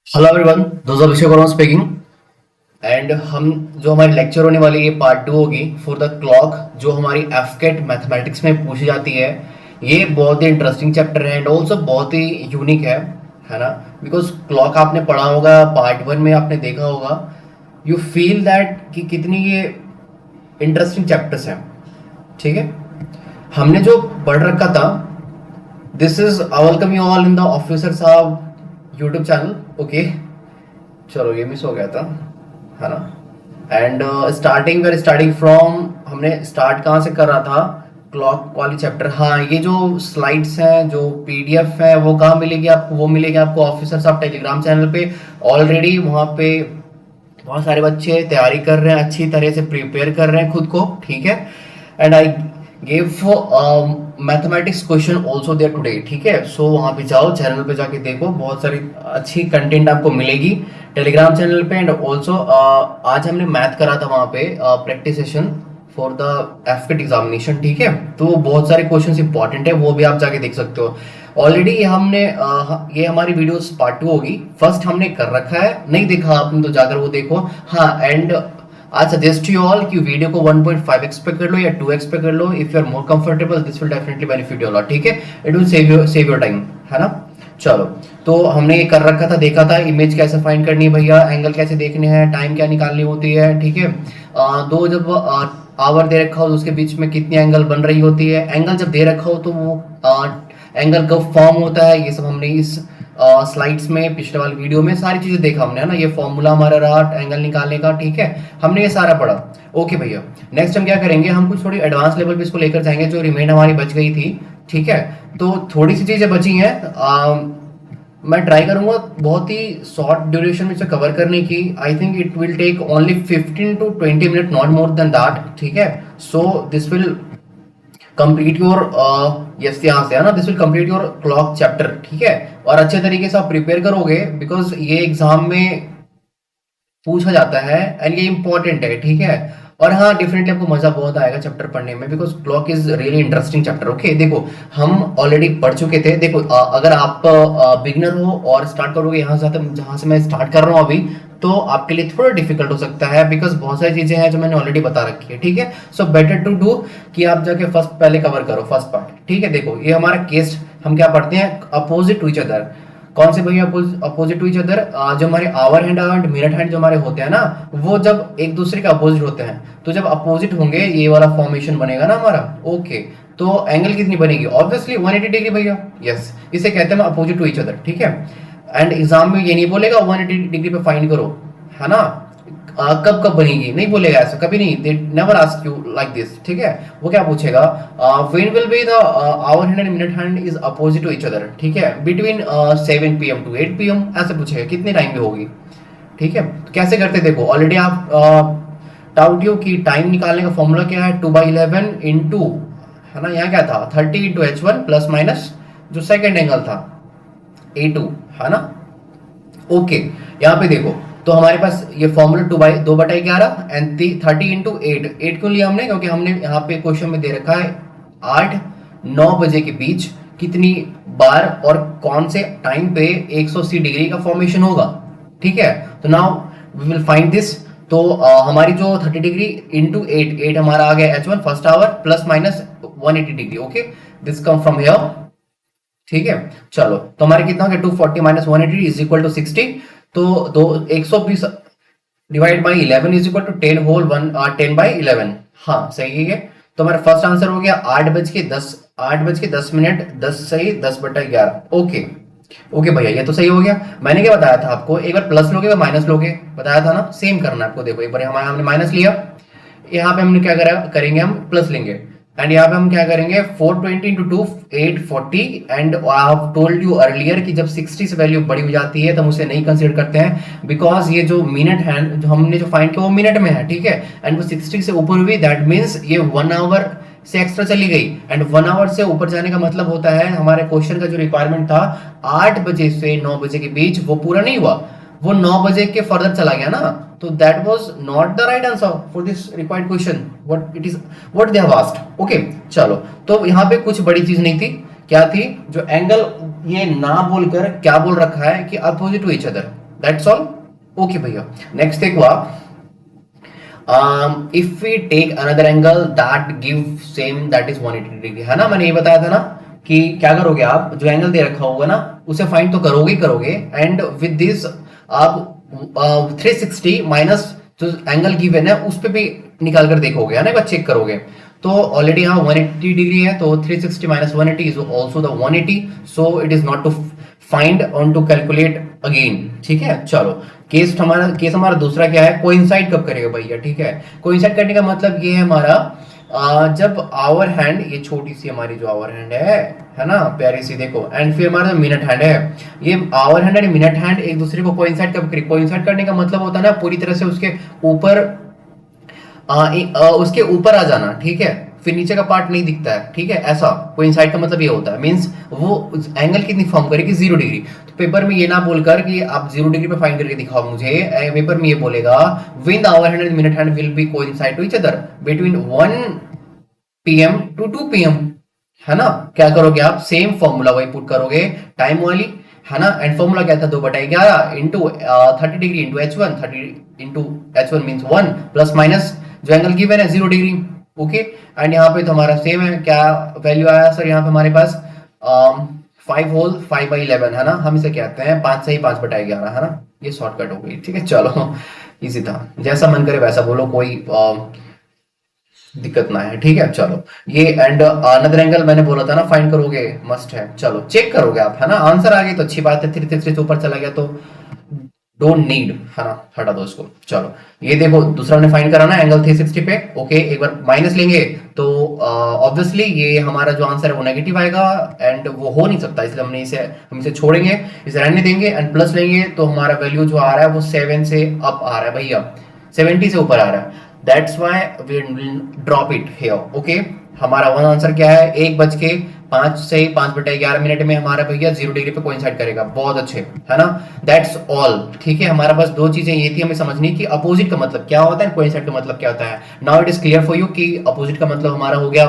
Hello everyone, दोस्त अभिषेक Verma speaking. And हम जो हमारी लेक्चर होने वाली है पार्ट टू होगी फॉर द क्लॉक, जो हमारी एफकेट मैथमेटिक्स में पूछी जाती है। ये बहुत ही इंटरेस्टिंग चैप्टर है एंड ऑल्सो बहुत ही यूनिक है ना। बिकॉज क्लॉक आपने पढ़ा होगा, पार्ट वन में आपने देखा होगा। यू फील दैट कि कितनी ये इंटरेस्टिंग चैप्टर्स हैं। ठीक है, हमने जो पढ़ रखा था, this is I welcome you all in the officer साहब यूट्यूब चैनल। ओके, चलो ये मिस हो गया था, है ना। And starting where starting from, हमने स्टार्ट कहाँ से कर रहा था? क्लॉक वाली चैप्टर। हाँ, ये जो स्लाइड्स हैं, जो पीडीएफ है, वो कहाँ मिलेगी आपको? वो मिलेगी आपको ऑफिसर साहब टेलीग्राम चैनल पे। ऑलरेडी वहाँ पे बहुत सारे बच्चे तैयारी कर रहे हैं, अच्छी तरह से प्रिपेयर कर रहे हैं खुद को। ठीक है, and I gave mathematics question also there today. ठीक है, सो वहाँ पे जाओ, चैनल पे जाके देखो, बहुत सारी अच्छी कंटेंट आपको मिलेगी टेलीग्राम चैनल पे। एंड ऑल्सो आज हमने मैथ करा था वहाँ पे, practice session for the FCAT examination. ठीक है, तो बहुत सारे क्वेश्चंस इंपॉर्टेंट है, वो भी आप जाके देख सकते हो। ऑलरेडी हमने ये हमारी वीडियोस पार्ट टू होगी। फर्स्ट हमने कर रखा है, नहीं देखा आपने तो जाकर वो देखो। हाँ, and I suggest you all कि वीडियो को 1.5x पे कर लो या 2x पे कर लो। If you are more comfortable, this will definitely benefit you lot. ठीक है, it will save your time, है ना। चलो, तो हमने ये कर रखा था, देखा था इमेज कैसे फाइंड करनी है भैया, एंगल कैसे देखने हैं, टाइम क्या निकालनी होती है। ठीक है, दो जब आवर दे रखा हो तो उसके बीच में कितनी एंगल बन रही होती है। एंगल जब दे रखा हो तो वो एंगल कब फॉर्म होता है, ये सब हमने इस स्लाइड्स में, पिछले वाली वीडियो में सारी चीजें देखा हमने, है ना। ये फॉर्मूला हमारा रहा एंगल निकालने का। ठीक है, हमने ये सारा पढ़ा। ओके भैया, नेक्स्ट हम क्या करेंगे? हम कुछ थोड़ी एडवांस लेवल पे इसको लेकर जाएंगे, जो रिमेन हमारी बच गई थी। ठीक है, तो थोड़ी सी चीजें बची हैं। मैं ट्राई करूंगा बहुत ही शॉर्ट ड्यूरेशन में इसे कवर करने की। I think it will take only 15 to 20 minute, not more than that. ठीक है, so this will complete your yes, यहाँ से, है ना, this will complete your clock chapter. ठीक है, और अच्छे तरीके से आप प्रिपेयर करोगे, बिकॉज ये एग्जाम में पूछा जाता है एंड ये इंपॉर्टेंट है। ठीक है, और हाँ, डेफिनेटली आपको मजा बहुत आएगा चैप्टर पढ़ने में, because clock is really interesting chapter. Okay, देखो हम ऑलरेडी पढ़ चुके थे। देखो अगर आप बिगनर हो और स्टार्ट करोगे यहाँ से, जहाँ से मैं स्टार्ट कर रहा हूँ अभी, तो आपके लिए थोड़ा डिफिकल्ट हो सकता है, बिकॉज बहुत सारी चीजें हैं जो मैंने ऑलरेडी बता रखी है। ठीक है, सो बेटर टू डू कि आप जाके फर्स्ट पहले कवर करो, फर्स्ट पार्ट। ठीक है, देखो ये हमारा केस, हम क्या पढ़ते हैं? Opposite to each other. कौन से भैया अपोजिट टू ईच अदर? जो हमारे hour hand and minute hand जो हमारे होते हैं ना, वो जब एक दूसरे के अपोजिट होते हैं, तो जब अपोजिट होंगे ये वाला फॉर्मेशन बनेगा ना हमारा। ओके, तो एंगल कितनी बनेगी? ऑब्वियसली 180 डिग्री भैया। यस, इसे कहते हैं अपोजिट टू ईच अदर। ठीक है, एंड एग्जाम में ये नहीं बोलेगा 180 डिग्री पे फाइंड करो, है ना। कब कब बनेगी नहीं बोलेगा, ऐसा कभी नहीं, they never ask you like this. ठीक है, वो क्या पूछेगा? When will be the hour hand and minute hand is opposite to each other. ठीक है, बिटवीन 7 PM to 8 PM, ऐसे पूछेगा कितने टाइम पे होगी। ठीक है, तो कैसे करते देखो, ऑलरेडी आप टाउट यू की टाइम निकालने का फॉर्मूला क्या है? 2/11 इंटू, है ना, यहाँ क्या था? 30 इंटू H1 प्लस माइनस जो सेकेंड एंगल था A2, है ना। ओके, यहाँ पे देखो, तो हमारे पास ये फॉर्मूला 2/11 एंड 30 इंटू 8 क्यों लिया हमने? क्योंकि हमने यहाँ पे क्वेश्चन में दे रखा है 8-9 बजे के बीच कितनी बार और कौन से टाइम पे 180 डिग्री का फॉर्मेशन होगा। ठीक है, तो now we will find this. तो हमारी जो 30 डिग्री इंटू 8 हमारा आ गया H1 first hour plus minus 180 degree. Okay, this come from here. ठीक है, चलो, तो हमारे कितना हो गया? 240 माइनस 180 इज इक्वल टू 60। तो 120 divide by 11 is equal to 10 whole 10/11। हाँ, सही है। तो हमारा फर्स्ट आंसर हो गया 8:10, 10 सही, 10/11। ओके, ओके भैया, ये तो सही हो गया। मैंने क्या बताया था आपको? एक बार प्लस लोगे, माइनस लोगे, बताया था ना। सेम करना है आपको। देखो, एक बार हमारे हमने माइनस लिया, यहाँ पे हमने क्या करेंगे? हम प्लस लेंगे, एंड यहाँ पे हम क्या करेंगे? 420 into 2 840। And I have told you earlier कि जब 60 से वैल्यू बड़ी हो जाती है तो हम उसे नहीं कंसीडर करते हैं, बिकॉज ये जो मिनट है जो हमने जो फाइंड किया वो मिनट में है। ठीक है, एंड वो 60 से ऊपर हुई, दैट मीन्स ये 1 आवर से एक्स्ट्रा चली गई। एंड 1 आवर से ऊपर जाने का मतलब होता है, हमारे क्वेश्चन का जो रिक्वायरमेंट था 8 बजे से 9 बजे के बीच, वो पूरा नहीं हुआ, वो 9 बजे के फर्दर चला गया ना। तो that was not the right answer for this required question, what they have asked. Okay, चलो, तो यहाँ पे कुछ बड़ी चीज नहीं थी। क्या थी? जो एंगल ये ना बोलकर क्या बोल रखा है कि opposite to each other. That's all. Okay भैया, नेक्स्ट देखो आप, if we take another angle that give same that is 180 degree, है ना, मैंने ये बताया था ना कि क्या करोगे आप, जो एंगल दे रखा होगा ना उसे फाइंड तो करोगे ही करोगे, एंड विद दिस आप 360 माइनस जो एंगल गिवन है उस पे भी निकाल कर देखोगे, है ना, एक बार चेक करोगे। तो ऑलरेडी यहाँ 180 डिग्री है, तो 360 minus 180 is also the 180, so it is not to find on to calculate again. ठीक है, चलो केस हमारा दूसरा क्या है, कोइंसाइड कब करेगा भैया। ठीक है, कोइंसाइड करने का मतलब ये है हमारा जब आवर हैंड, ये छोटी सी हमारी जो आवर हैंड है ना, प्यारी सी देखो, एंड फिर हमारा मिनट हैंड है, ये hour hand and minute hand एक दूसरे को कोइंसाइड कब करे, कोइंसाइड करने का मतलब होता है ना पूरी तरह से उसके ऊपर उसके ऊपर आ जाना। ठीक है, फिर नीचे का पार्ट नहीं दिखता है। ठीक है, ऐसा कोइंसाइड का मतलब ये होता है, मींस वो एंगल कितनी फॉर्म करेगी, 0 डिग्री। तो पेपर में ये ना बोलकर कि आप 0 डिग्री पे फाइंड करके दिखाओ मुझे, पेपर में ये बोलेगा when the hour hand and minute hand will be coincide to each other between 1 PM to 2 PM, है ना। क्या करोगे आप, सेम फॉर्मूला वही पुट करोगे टाइम वाली, है ना, एंड फॉर्मूला क्या था, 2/11 into 30 degree into H1, 30 into H1 means 1 plus minus जो एंगल गिवन है 0 डिग्री। ओके, एंड यहाँ पे तो हमारा सेम है, क्या वैल्यू आया सर यहाँ पे हमारे पास 5 होल 5/11, है ना, हम इसे कहते हैं 5 से ही 5/11, है ना, ये शॉर्टकट हो गई। ठीक है, चलो इजी था, जैसा मन करे वैसा बोलो, कोई दिक्कत ना है। ठीक है, चलो ये एंड अनदर एंगल मैंने बोला था ना फाइंड करोगे, मस्ट है, चलो चेक करोगे आप, है ना, आंसर आ गई तो अच्छी बात है, 333 से ऊपर चला गया तो डोंट नीड, है ना, हटा दो इसको। चलो ये देखो दूसरा हमने फाइंड करा ना एंगल 360 पे। ओके, एक बार माइनस लेंगे तो ऑब्वियसली ये हमारा जो आंसर है वो नेगेटिव आएगा, एंड वो हो नहीं सकता, इसलिए हम इसे छोड़ेंगे, इसे रहने देंगे, एंड प्लस लेंगे तो हमारा वैल्यू जो आ रहा है वो 7 से अप आ रहा है भैया, 70 से ऊपर आ रहा है। That's why we will drop it here. Okay, हमारा वन आंसर क्या है, 1:05 से 5/11 में हमारा भैया 0 डिग्री पे कोइंसाइड करेगा। बहुत अच्छे, है ना, दैट्स ऑल। ठीक है, हमारा पास दो चीजें ये थी हमें समझनी कि अपोजिट का मतलब क्या होता है, कोइंसाइड का मतलब क्या होता है। Now it is clear for you कि अपोजिट का मतलब हमारा हो गया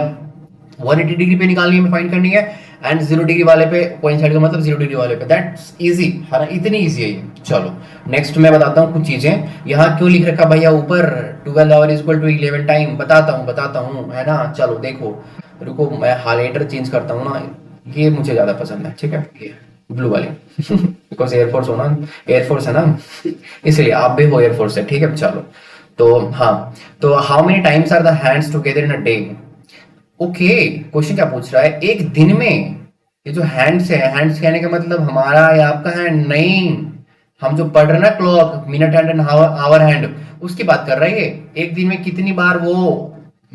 180 डिग्री पे निकालनी है, फाइंड करनी है, एंड 0 डिग्री वाले पे कोइंसाइड का मतलब 0 डिग्री वाले पे। दैट्स इजी, है ना, इतनी इजी है ये। चलो नेक्स्ट मैं बताता हूँ कुछ चीजें, यहाँ क्यों लिख रखा भैया ऊपर 12 आवर इक्वल टू 11 टाइम, बताता हूँ, है ना। चलो देखो, रुको मैं हाइलाइटर चेंज करता हूँ ना, ये मुझे ज्यादा पसंद है। ठीक है, ये ब्लू वाली बिकॉज एयरफोर्स हो ना, एयरफोर्स है ना इसलिए आप भी हो एयरफोर्स से। ठीक है, चलो तो हाँ, तो how many times are the hands together in a day. Okay, question क्या पूछ रहा है, एक दिन में ये जो हैंड्स है, हैंड्स कहने का मतलब हमारा या आपका हैंड नहीं, हम जो पढ़ रहे हैं ना clock, minute hand and hour hand, उसकी बात कर रहा है ये। एक दिन में कितनी बार वो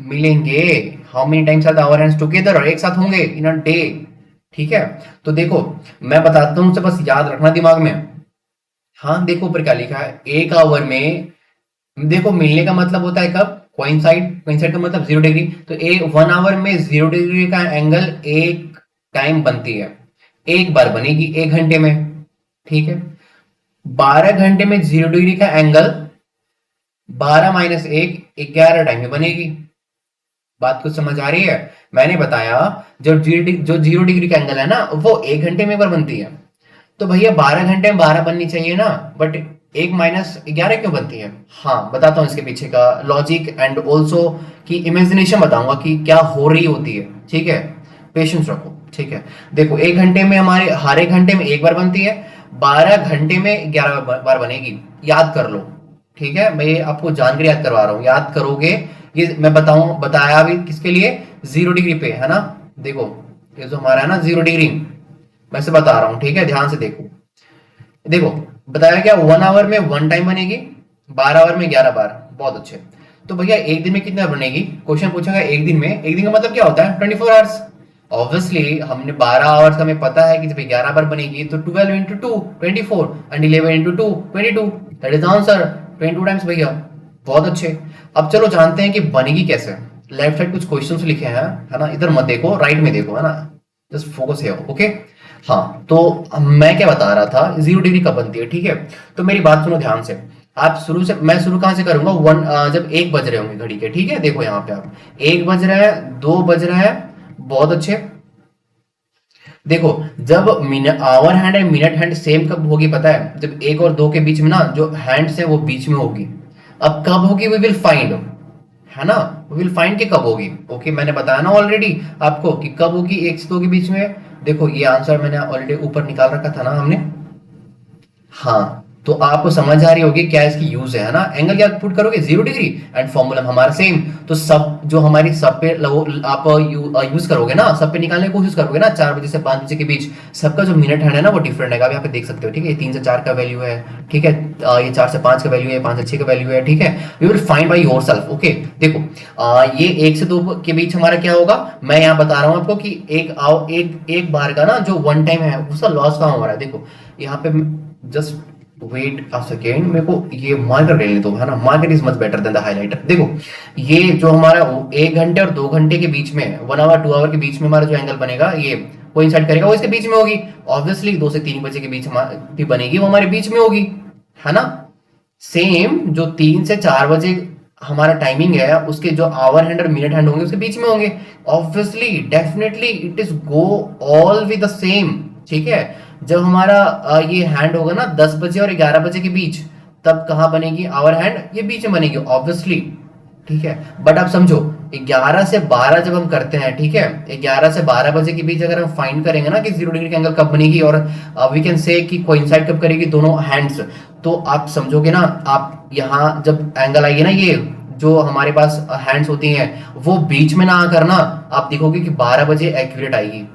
मिलेंगे, how many times are the hour hands together, और एक साथ होंगे इन अ डे। ठीक है, तो देखो मैं बताता हूँ, बस याद रखना दिमाग में। हाँ देखो ऊपर क्या लिखा है, एक आवर में देखो मिलने का मतलब होता है कब, कोइंसाइड का मतलब 0 डिग्री, तो एक 1 आवर में 0 डिग्री का एंगल एक टाइम बनती है, एक बार बनेगी 1 घंटे में। ठीक है, 12 घंटे में 0 डिग्री का एंगल 12 - 1 11 टाइम में बनेगी। बात कुछ समझ आ रही है, मैंने बताया जो 0 डिग्री का एंगल है ना वो 1 घंटे में एक बार बनती है, तो भैया 12 घंटे में 12 बननी चाहिए ना, बट 1 - 11 क्यों बनती है। हाँ बताता हूँ इसके पीछे का लॉजिक, एंड ऑल्सो की इमेजिनेशन बताऊंगा कि क्या हो रही होती है। ठीक है, पेशेंस रखो। ठीक है, देखो 1 घंटे में हमारे हर 1 घंटे में एक बार बनती है, 12 घंटे में 11 बार बनेगी, याद कर लो। ठीक है, मैं आपको जानकर याद करवा रहा हूँ, याद करोगे। ये मैं बताया भी किसके लिए, 0 डिग्री पे, है ना। देखो ये जो हमारा है ना 0 डिग्री, मैं से बता रहा हूं, ठीक है, ध्यान से देखो। देखो बताया क्या, 1 आवर में 1 टाइम बनेगी, 12 आवर में 11 बार। बहुत अच्छे, तो भैया एक दिन में कितना बनेगी, क्वेश्चन पूछेगा एक दिन में, एक दिन का मतलब क्या होता है 24 आवर्स। ऑब्वियसली हमने 12 आवर्स हमें पता है कि जब 11 बार बनेगी तो 12 into 2 24, and 11 into 2 22, that is answer 22 times भैया। बहुत अच्छे, अब चलो जानते हैं कि बनेगी कैसे। लेफ्ट साइड कुछ क्वेश्चंस लिखे हैं, है ना, इधर मत देखो राइट में देखो, है ना, जस्ट फोकस है। ओके, हाँ तो मैं क्या बता रहा था, 0 डिग्री कब बनती है। ठीक है, तो मेरी बात सुनो ध्यान से, आप शुरू से, मैं शुरू कहां से करूंगा, जब 1 बज रहे होंगे घड़ी के। ठीक है, देखो यहाँ पे आप 1 बज रहा है, 2 बज रहा है, बहुत अच्छे, देखो, जब minute hour hand and minute hand same कब होगी पता है? जब एक और दो के बीच में ना जो हैंड्स है वो बीच में होगी। अब कब होगी वी विल फाइंड, है ना? वी विल फाइंड कि कब होगी। ओके, मैंने बताया ना ऑलरेडी आपको कि कब होगी एक से दो के बीच में। देखो ये आंसर मैंने ऑलरेडी ऊपर निकाल रखा था ना हमने। हाँ, तो आपको समझ आ रही होगी क्या इसकी यूज है ना? एंगल क्या पुट करोगे? 0 डिग्री, एंड फॉर्मूला हमारा सेम। तो सब जो हमारी सब पे आप यूज करोगे ना, सब पे निकालने की कोशिश करोगे ना, 4 बजे से 5 बजे के बीच, सबका जो मिनट हैंड है ना वो डिफरेंट है। आप यहाँ पे देख सकते हो, ठीक है? 3 से 4 का वैल्यू है, ठीक है? ये 4 से 5 का वैल्यू है, 5 से 6 का वैल्यू है, ठीक है? We will find by yourself. Okay, देखो ये 1 से 2 के बीच हमारा क्या होगा, मैं यहाँ बता रहा हूँ आपको कि एक बार का ना जो वन टाइम है उसका लॉस कहाँ हो रहा है। देखो यहाँ पे जस्ट वेट अ सेकेंड, मेरे को ये मार्कर ले लेने दो, है ना? Marker is much better than the highlighter. देखो ये जो हमारा 1 घंटे और 2 घंटे के बीच में, 1 आवर 2 आवर के बीच में हमारा जो एंगल बनेगा ये कोइंसाइड करेगा, वो इसके बीच में होगी। ऑब्वियसली 2 से 3 बजे के बीच भी बनेगी, वो हमारे बीच में होगी, है ना? सेम जो 3 से 4 बजे हमारा टाइमिंग है, उसके जो आवर हैंड और मिनट हैंड होंगे उसके बीच में होंगे। Obviously definitely it is go all with the same, ठीक है? जब हमारा ये हैंड होगा ना 10 बजे और 11 बजे के बीच, तब कहाँ बनेगी आवर हैंड? ये बीच में बनेगी ऑब्वियसली, ठीक है? बट आप समझो 11 से 12 जब हम करते हैं, ठीक है, 11 से 12 बजे के बीच अगर हम फाइंड करेंगे ना कि 0 डिग्री का एंगल कब बनेगी और वी कैन से कि कोइंसाइड कब करेगी दोनों हैंड्स, तो आप समझोगे ना, आप यहाँ जब एंगल आएगी ना, ये जो हमारे पास हैंड्स होती हैं वो बीच में ना आकर ना, आप देखोगे कि 12 बजे एक्यूरेट आएगी।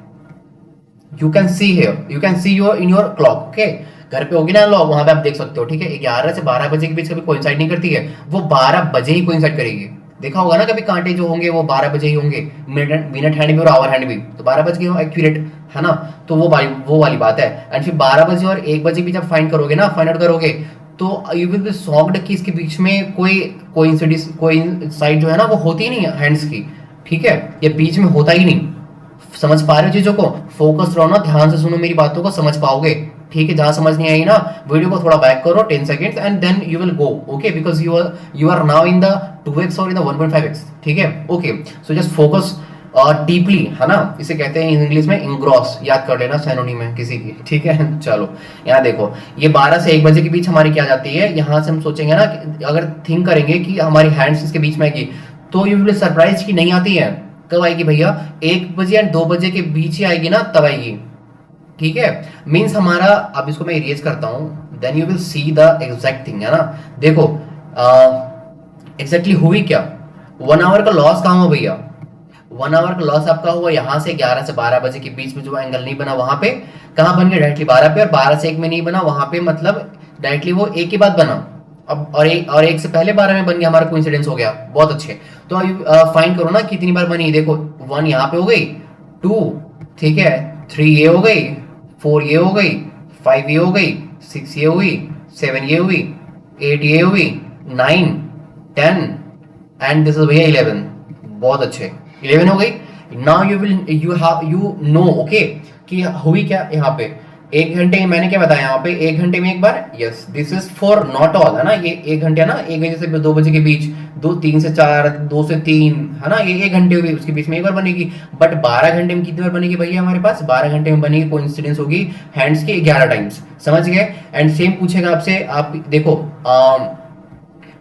You can see here, you can see your in your clock. Okay, घर पे होगी ना लॉक, वहां पे आप देख सकते हो, ठीक है? 11 से 12 बजे के बीच कभी कोइंसाइड नहीं करती है, वो 12 बजे ही कोइंसाइड करेगी। देखा होगा ना कभी कांटे जो होंगे वो 12 बजे ही होंगे, मिनट मिनट हैंड भी और आवर हैंड भी, तो 12 बजे हो एक्यूरेट, है ना? तो वो वाली बात है। एंड फिर 12 बजे और 1 बजे भी जब फाइंड करोगे ना, फाइंड आउट करोगे, तो यू विल बी शॉक्ड कि इसके बीच में कोई कोइंसाइड जो है ना वो होती ही नहीं है हैंड्स की, ठीक है? ये बीच में होता ही नहीं। समझ पा रहे हो चीजों को? फोकस रहो ना, ध्यान से सुनो मेरी बातों को, समझ पाओगे, ठीक है? जहां समझ नहीं आई ना, वीडियो को थोड़ा बैक करो 10 seconds and then you will go. Okay, because you are now in the 2x और इन द 1.5x, ठीक है? Okay, so just focus deeply, है ना? इसे कहते हैं इंग्लिश में इंग्रॉस, याद कर लेना सैनोनिम है किसी की, ठीक है? चलो यहाँ देखो, ये 12 से 1 बजे के बीच हमारी क्या जाती है, यहाँ से हम सोचेंगे ना अगर थिंक करेंगे कि हमारी हैंड्स इसके बीच में आएगी, तो यू विल सरप्राइज की नहीं आती है। कब आएगी भैया? 1 बजे एंड 2 बजे के बीच ही आएगी ना, तब आएगी, ठीक है? मीन्स हमारा, अब इसको मैं इरेज करता हूं, then you will see the exact thing, है ना? देखो एग्जैक्टली हुई क्या, 1 आवर का लॉस कहाँ हुआ भैया? 1 आवर का लॉस आपका हुआ यहाँ से 11 से 12 बजे के बीच में जो एंगल नहीं बना वहां पे, कहाँ बन गया? डायरेक्टली 12 पे, और 12 से 1 में नहीं बना वहां पे, मतलब डायरेक्टली वो एक के बाद बना। अब और एक से पहले 12 में बन गया, हमारा कोइंसिडेंस हो गया, बहुत अच्छे। तो अब फाइंड करो ना कितनी बार बनी। देखो 1 यहाँ पे हो गई, 2, ठीक है, 3 ये हो गई, 4 ये हो गई, 5 ये हो गई, 6 ये हुई, 7 ये हुई, 8 ये हुई, 9, 10 एंड दिस इज भैया 11। बहुत अच्छे, 11 हो गई। नाउ यू नो ओके कि हुई क्या यहाँ पे। 1 घंटे, मैंने क्या बताया यहाँ पे, 1 घंटे में एक बार। Yes, this is for not all, है ना? ये 1 घंटे है ना, 1 बजे से 2 बजे के बीच, 3 से 4, 2 से 3, है ना? ये 1 घंटे हुई, उसके बीच में एक बार बनेगी। बट 12 घंटे में कितनी बार बनेगी भैया हमारे पास? 12 घंटे में बनेगी, कोइंसिडेंस होगी हैंड्स की 11 टाइम्स। समझ गए? एंड सेम पूछेगा आपसे, आप देखो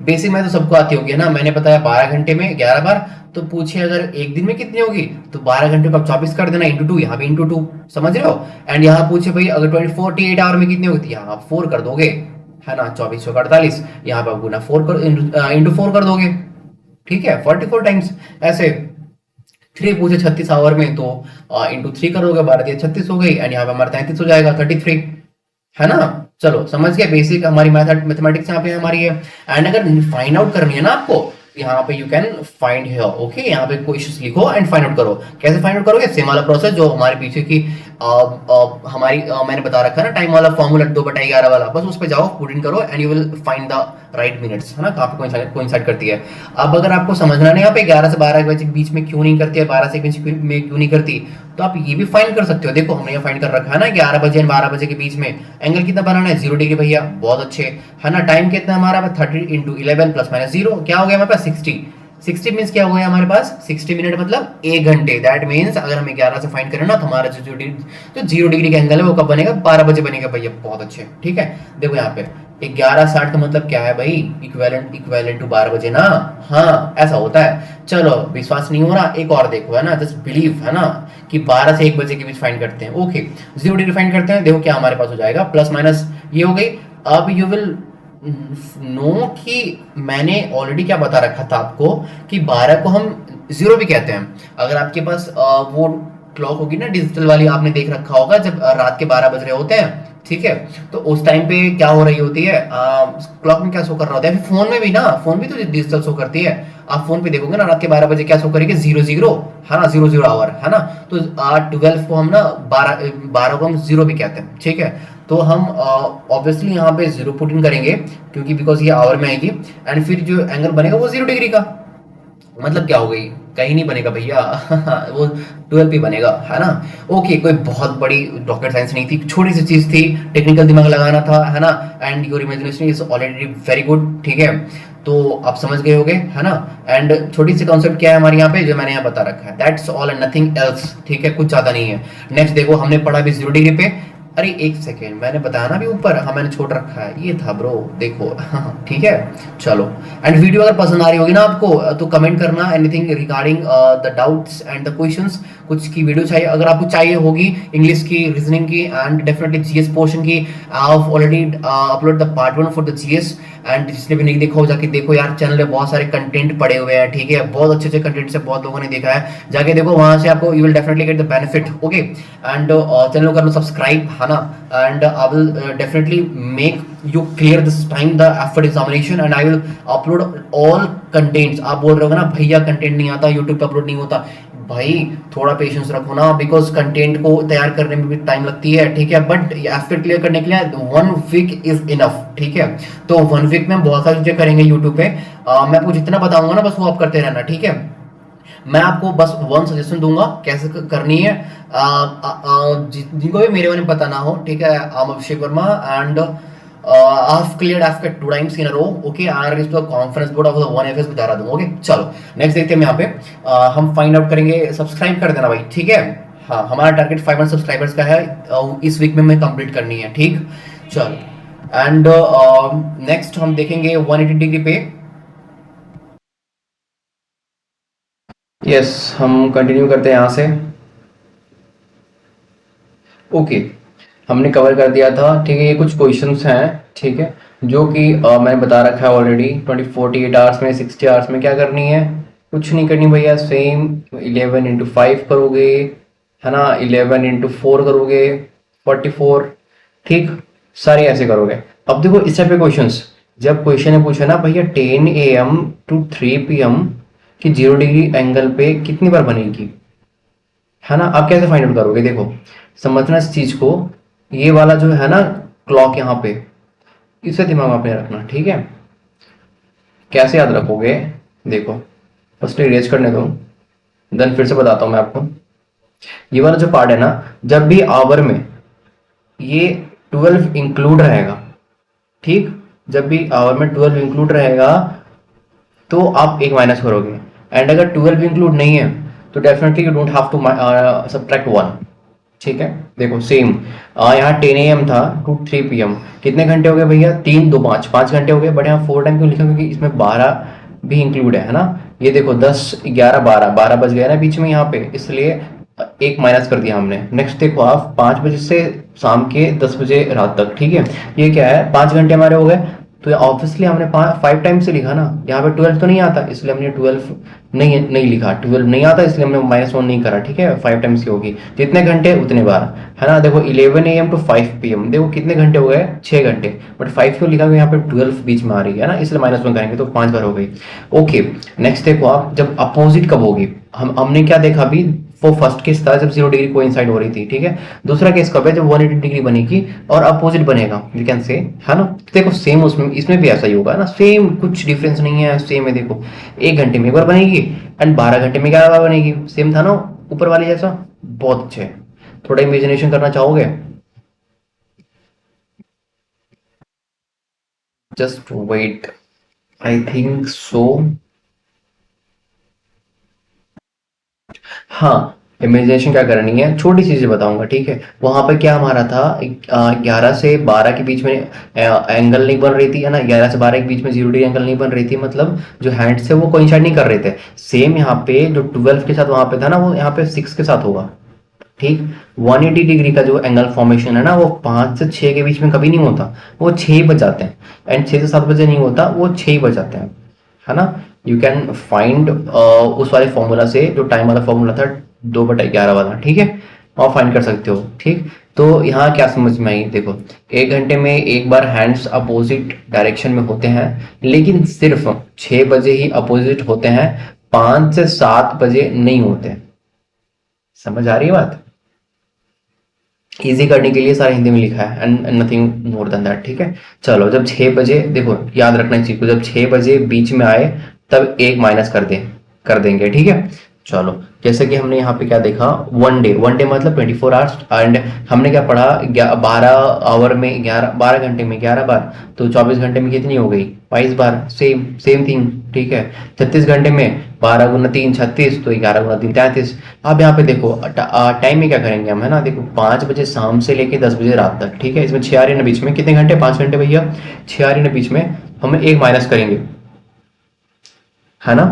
बेसिक में तो सबको आती होगी, है ना? मैंने बताया 12 घंटे में 11 बार, तो पूछे अगर एक दिन में कितनी होगी, तो 12 घंटे को आप 24 कर देना, इंटू 2, यहाँ भी इंटू 2, समझ रहे हो? एंड यहाँ पूछे भाई अगर 48 आवर में कितनी होगी, तो यहाँ आप 4 कर दोगे, है ना? 24 चौक 48, यहाँ पे आप गुना 4 कर इंटू 4 कर दोगे, ठीक है? 44 टाइम्स। ऐसे 3 पूछे 36 आवर में, तो इंटू 3 करोगे, 12 36 हो गई, एंड यहाँ पे हमारा 33 हो जाएगा, 33, है ना? चलो समझ गए, बेसिक हमारी मैथमेटिक्स यहाँ पे हमारी है। एंड अगर फाइंड आउट करनी है ना आपको, यहाँ पे you can find here. Okay, यहाँ पे क्वेश्चंस लिखो एंड फाइंड आउट करो। कैसे फाइंड आउट करोगे? सेम वाला प्रोसेस जो हमारे पीछे की मैंने बता रखा है ना, टाइम वाला फॉर्मूला 2/11 वाला, बस उस पे जाओ, पुट इन करो and you will find the right minutes, है ना? कहाँ पे कोइंसाइड करती है। अब अगर आपको समझना नहीं यहाँ पे 11 से 12 के बीच में क्यों नहीं करती है, 12 से 1 में क्यों नहीं करती, तो आप ये भी फाइंड कर सकते हो। देखो हमने ये फाइंड कर रखा है ना, 11 बजे और 12 बजे के बीच में एंगल कितना बनाना है? 0 डिग्री भैया, बहुत अच्छे, है ना? टाइम कितना हमारा? 30 × 11 ± 0, क्या हो गया हमारे पास? 60। 60 मीन्स क्या हो गया हमारे पास, 60 मिनट मतलब 1 घंटे। दैट मीन्स अगर हम 11 से फाइंड करें ना तो हमारा जो 0 डिग्री का एंगल है वो कब बनेगा, 12 बजे बनेगा भैया। बहुत अच्छे, ठीक है। देखो यहाँ पे 11:60 का मतलब क्या है भाई, इक्वेलेंट इक्वेलेंट टू 12 बजे ना। हाँ ऐसा होता है। चलो विश्वास नहीं हो रहा, एक और देखो, है ना, जस्ट बिलीव, है ना, कि 12 से 1 बजे के बीच फाइंड करते हैं। ओके, 0 डिग्री फाइंड करते हैं। देखो क्या हमारे पास हो जाएगा, प्लस माइनस ये हो गई। अब यू विल नो कि मैंने ऑलरेडी क्या बता रखा था आपको कि 12 को हम जीरो भी कहते हैं। अगर आपके पास वो क्लॉक होगी ना डिजिटल वाली, आपने देख रखा होगा जब रात के 12 बज रहे होते हैं, ठीक है, तो उस टाइम पे क्या हो रही होती है, क्लॉक में क्या शो कर रहा होता है, फिर फोन में भी ना, फोन भी तो डिजिटल शो करती है। आप फोन पे देखोगे ना रात के 12 बजे क्या शो करेगी, 00, है ना, 00 आवर, है ना। तो 12 को हम ना 12 को हम जीरो भी कहते हैं, ठीक है। तो हम ऑब्वियसली यहाँ पे जीरो पुट इन करेंगे क्योंकि बिकॉज ये आवर में आएगी। एंड फिर जो एंगल बनेगा वो 0 डिग्री का, मतलब क्या हो गई, कहीं नहीं बनेगा भैया वो 12 पे बनेगा, है ना। ओके, कोई बहुत बड़ी रॉकेट साइंस नहीं थी, छोटी सी चीज थी, टेक्निकल दिमाग लगाना था, है ना। And your imagination is already very good, ठीक है। तो आप समझ गए होगे, है ना। एंड छोटी सी कॉन्सेप्ट क्या है हमारे यहाँ पे, जो मैंने यहाँ बता रखा है, that's all and nothing else, ठीक है, कुछ ज्यादा नहीं है। नेक्स्ट देखो, हमने पढ़ा भी 0 डिग्री पे। अरे एक सेकेंड, मैंने बताया ना अभी ऊपर, हाँ मैंने छोड़ रखा है, ये था ब्रो, देखो ठीक है। चलो, एंड वीडियो अगर पसंद आ रही होगी ना आपको तो कमेंट करना anything regarding the doubts and the questions, कुछ की वीडियो चाहिए अगर आपको चाहिए होगी, इंग्लिश की, रीजनिंग की, एंड डेफिनेटली जीएस पोर्शन की। I have already upload the part 1 for the GS. And जिसने भी नहीं देखा हो जाके देखो यार, चैनल में बहुत सारे कंटेंट पड़े हुए हैं, ठीक है, बहुत अच्छे अच्छे कंटेंट से बहुत लोगों ने देखा है, जाके देखो वहां से, आपको you will definitely get the benefit. Okay, and channel को कर लो सब्सक्राइब, है ना। And I will definitely make you clear this time the effort examination and I will upload all contents। आप बोल रहे हो ना भैया कंटेंट नहीं आता, यूट्यूब पे अपलोड नहीं होता, भाई थोड़ा पेशेंस रखो ना, बिकॉज कंटेंट को तैयार करने में भी टाइम लगती है, ठीक है। बट एफर्ट क्लियर करने के लिए 1 वीक इज इनफ, ठीक है। तो 1 वीक में बहुत सारी चीजें करेंगे यूट्यूब पे। मैं आपको जितना बताऊंगा ना बस वो आप करते रहना, ठीक है। मैं आपको बस वन सजेशन दूंगा कैसे करनी है। जिनको भी मेरे बारे में पता ना हो, ठीक है, I am Abhishek Verma and I've cleared AFCAT 2 times in a row. Okay, I reached the conference board of the 1FS भी बता दूंगा। ओके चलो, नेक्स्ट देखते हैं यहाँ पे। हम फाइंड आउट करेंगे, सब्सक्राइब कर देना भाई, ठीक है। हाँ हमारा टारगेट 500 सब्सक्राइबर्स का है, इस वीक में हमें कंप्लीट करनी है, ठीक। चलो, एंड नेक्स्ट हम देखेंगे 180 डिग्री पे। यस, हम कंटिन्यू करते हैं यहाँ से। ओके, हमने कवर कर दिया था, ठीक है। ये कुछ क्वेश्चंस हैं, ठीक है, जो कि मैंने बता रखा है ऑलरेडी। 48 आवर्स में, 60 आवर्स में क्या करनी है, कुछ नहीं करनी भैया, सेम 11 × 5 करोगे, है ना, 11 × 4 करोगे, 44, ठीक, सारे ऐसे करोगे। अब देखो इस टाइप के क्वेश्चंस, जब क्वेश्चन ने पूछा ना भैया 10 AM to 3 PM कि 0 डिग्री एंगल पे कितनी बार बनेगी, है ना, आप कैसे फाइंड आउट करोगे, देखो समझना इस चीज को। ये वाला जो है ना क्लॉक यहाँ पे, इसे दिमाग में अपने रखना, ठीक है। कैसे याद रखोगे, देखो फर्स्ट इरेज करने दो, देन फिर से बताता हूँ मैं आपको। ये वाला जो पार्ट है ना, जब भी आवर में ये 12 इंक्लूड रहेगा, ठीक, जब भी आवर में 12 इंक्लूड रहेगा तो आप एक माइनस करोगे। एंड अगर 12 इंक्लूड नहीं है तो definitely you don't have to subtract 1, ठीक है। देखो सेम, यहाँ 10 AM था टू 3 PM, कितने घंटे हो गए भैया, 3 2 5, 5 घंटे हो गए। बट यहाँ 4 टाइम क्यों लिखा, क्योंकि इसमें 12 भी इंक्लूड है ना। ये देखो 10 11 12 बज गया ना बीच में यहाँ पे, इसलिए एक माइनस कर दिया हमने। नेक्स्ट देखो आप, 5 बजे से शाम के 10 बजे रात तक, ठीक है, ये क्या है, 5 घंटे हमारे हो गए। तो ऑब्वियसली हमने 5 टाइम से लिखा ना, यहाँ पे 12 तो नहीं आता, इसलिए हमने 12 नहीं नहीं लिखा, 12 नहीं आता इसलिए हमने -1 नहीं करा, ठीक है। 5 टाइम्स की होगी, जितने घंटे उतने बार, है ना। देखो 11 AM to 5 PM, देखो कितने घंटे हो गए, 6 घंटे। बट 5 क्यों लिखा, यहाँ पे 12 बीच में आ रही है ना, इसलिए -1 करेंगे तो 5 बार हो गई। ओके, नेक्स्ट देखो आप, जब अपोजिट कब होगी, हमने क्या देखा अभी, वो फर्स्ट केस था जब 0 डिग्री कोइंसाइड हो रही थी, ठीक है। दूसरा केस कब है, जब 180 डिग्री बनेगी और अपोजिट बनेगा, वी कैन से, है ना। देखो सेम उसमें, इसमें भी ऐसा ही होगा ना, सेम, कुछ डिफरेंस नहीं है, सेम है। देखो 1 घंटे में एक बार बनेगी एंड 12 घंटे में 11 बार बनेगी, सेम था ना ऊपर वाले जैसा। बहुत अच्छे, थोड़ा इमेजिनेशन करना चाहोगे, just wait, I think so. हाँ, इमेजिनेशन क्या करनी है, छोटी चीजें बताऊंगा, ठीक है। वहां पे क्या हमारा था, 11 से 12 के बीच में एंगल नहीं बन रही थी, है ना। 11 से 12 के बीच में 0 डिग्री एंगल नहीं बन रही थी, मतलब जो हैंड्स थे वो कोइंसाइड नहीं कर रहे थे। सेम यहाँ पे जो 12 के साथ वहां पे था ना, वो यहाँ पे 6 के साथ होगा, ठीक। 180 डिग्री का जो एंगल फॉर्मेशन है ना, वो 5 से 6 के बीच में कभी नहीं होता, वो 6 बज जाते हैं। एंड 6 से 7 बजे नहीं होता, वो 6 बज जाते हैं, है ना। यू कैन फाइंड उस वाले फॉर्मूला से, जो टाइम वाला फॉर्मूला था 2/11 वाला, ठीक है, आप फाइंड कर सकते हो, ठीक। तो यहाँ क्या समझ में आई, देखो 1 घंटे में एक बार हैंड्स अपोजिट डायरेक्शन में होते हैं, लेकिन सिर्फ 6 बजे ही अपोजिट होते हैं, 5 से 7 बजे नहीं होते। समझ आ रही है बात। इजी करने के लिए सारा हिंदी में लिखा है, and nothing more than that, ठीक है। चलो, जब 6 बजे, देखो याद रखना इस चीज को, जब 6 बजे बीच में आए तब एक माइनस कर देंगे, ठीक है। चलो, जैसे कि हमने यहाँ पे क्या देखा, वन डे मतलब 24 आवर्स, एंड हमने क्या पढ़ा, 12 आवर में 12 घंटे में 11 बार, तो 24 घंटे में कितनी हो गई, 22 बार, सेम सेम थिंग, ठीक है। 36 घंटे में 12 × 3 36, तो 11 × 3 33। अब यहाँ पे देखो टाइम में क्या करेंगे हम, है ना। देखो 5 बजे शाम से लेके 10 बजे रात तक, ठीक है, इसमें 6 आ रही है ना बीच में, कितने घंटे, 5 घंटे भैया, 6 आ रही है ना बीच में, हम एक माइनस करेंगे, है ना।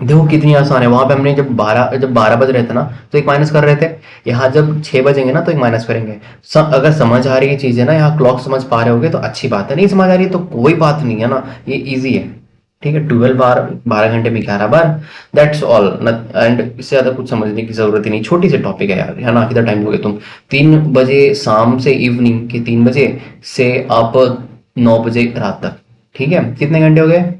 देखो कितनी आसान है, वहां पे हमने जब 12 बज रहे थे ना, तो एक माइनस कर रहे थे। यहाँ जब 6 बजेंगे ना, तो एक माइनस करेंगे। अगर समझ आ रही है चीजें ना, यहाँ क्लॉक समझ पा रहे होगे तो अच्छी बात है, नहीं समझ आ रही है तो कोई बात नहीं, है ना, ये इजी है, ठीक है। 12 बार, 12 घंटे में 11 बार, दैट्स ऑल। एंड इससे ज्यादा कुछ समझने की जरूरत ही नहीं, छोटी सी टॉपिक है यार, है ना। कितना टाइम लोगे तुम, 3 बजे शाम से, इवनिंग के 3 बजे से आप 9 बजे रात तक, ठीक है, कितने घंटे हो गए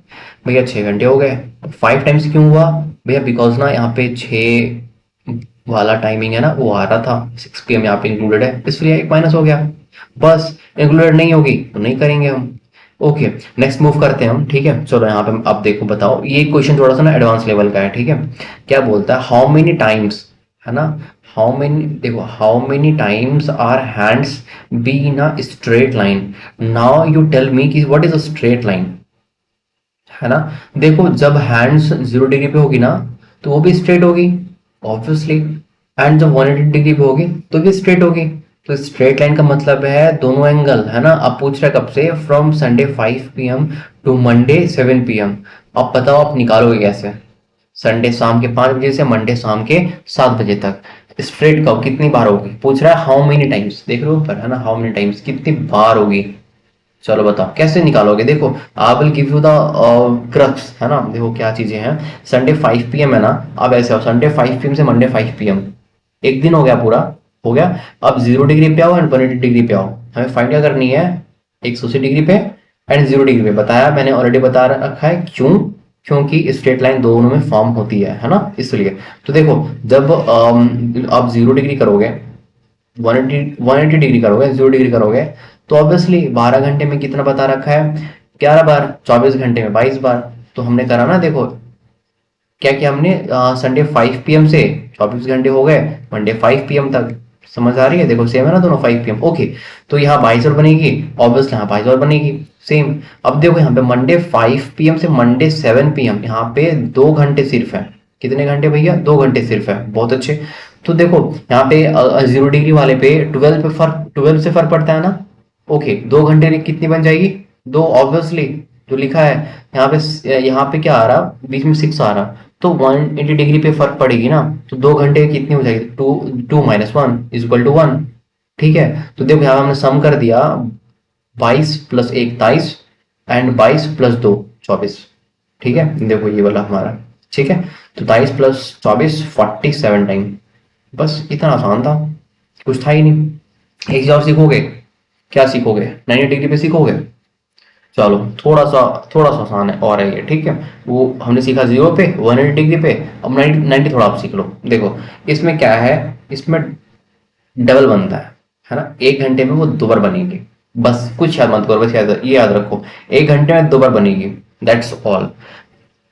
भैया, 6 घंटे हो गए। 5 टाइम्स क्यों हुआ भैया, बिकॉज ना यहाँ पे 6 वाला टाइमिंग है ना, वो आ रहा था, 6 PM यहाँ पे इंक्लूडेड है, इसलिए एक माइनस हो गया, बस। इंक्लूडेड नहीं होगी तो नहीं करेंगे हम। ओके, नेक्स्ट मूव करते हैं हम, ठीक है। चलो यहाँ पे अब देखो, बताओ, ये क्वेश्चन थोड़ा सा ना एडवांस लेवल का है, ठीक है। क्या बोलता है, हाउ मेनी टाइम्स, है ना, हाउ मेनी, देखो, how many times are hands be in a straight line. Now you tell me कि what is a straight line, है ना। देखो जब हैंड्स 0 डिग्री पे होगी ना, तो वो भी स्ट्रेट होगी, ऑब्वियसली। एंड जब 180 डिग्री पे होगी तो भी स्ट्रेट होगी। तो स्ट्रेट लाइन का मतलब है दोनों एंगल, है ना। अब पूछ रहा है कब से, from Sunday 5 PM to Monday 7 PM। अब बताओ आप निकालोगे कैसे, संडे शाम के 5 बजे से मंडे शाम के 7 बजे तक, स्ट्रेट कब कितनी बार होगी, पूछ रहा है हाउ मेनी टाइम्स, देख रहे हो ऊपर, है ना, हाउ मेनी टाइम्स, कितनी बार होगी। चलो बताओ कैसे निकालोगे, देखो I will give you the crux, है ना। देखो क्या चीजें हैं, संडे 5 PM है ना, अब ऐसे हो, संडे 5 PM से मंडे 5 PM, एक दिन हो गया पूरा, हो गया। अब 0 डिग्री पे आओ एंड 180 डिग्री पे आओ, हमें फाइंड क्या करनी है, 180 डिग्री पे एंड 0 डिग्री पे, बताया मैंने ऑलरेडी, बता रखा है, क्यों, क्योंकि स्ट्रेट लाइन दोनों में फॉर्म होती है ना, इसलिए। तो देखो जब आप 0 डिग्री करोगे, 180 डिग्री करोगे, 0 डिग्री करोगे, तो ऑब्वियसली 12 घंटे में कितना बता रखा है, 11 बार, 24 घंटे में 22 बार। तो हमने करा ना, देखो क्या किया हमने, संडे 5 PM से 24 घंटे हो गए, मंडे 5 PM तक, समझ आ रही है, देखो सेम है ना दोनों, 5 PM, ओके। तो यहाँ 22 और बनेगी, ऑब्वियसली यहाँ 22 और बनेगी, सेम। अब देखो यहाँ पे मंडे 5 PM से मंडे 7 PM, यहाँ पे 2 घंटे सिर्फ है, कितने घंटे भैया, 2 घंटे सिर्फ है, बहुत अच्छे। तो देखो यहाँ पे 0 डिग्री वाले पे 12 से फर्क पड़ता है ना, ओके, 2 घंटे में कितनी बन जाएगी, दो, ऑब्वियसली, जो लिखा है यहाँ पे क्या आ रहा, बीच में 6 आ रहा, तो 180 डिग्री पे फर्क पड़ेगी ना, तो 2 घंटे कितनी हो जाएगी, 2 - 1 = 1, ठीक है। तो देखो यहाँ हमने सम कर दिया, 22 + 1 23, एंड 22 + 2 24, ठीक है। देखो ये वाला हमारा, ठीक है। तो 23 + 24 47 टाइम, बस इतना आसान था, कुछ था ही नहीं। एक चीज और सीखोगे, क्या सीखोगे, 90 डिग्री पे सीखोगे। चलो थोड़ा सा आसान है और है ये, ठीक है। वो हमने सीखा 0 पे, 180 डिग्री पे, अब 90 थोड़ा आप सीख लो। देखो इसमें क्या है, इसमें डबल बनता है ना, 1 घंटे में वो 2 बार बनेगी, बस कुछ याद मत करो, बस ये याद रखो, 1 घंटे में 2 बार बनेगी, दैट्स ऑल।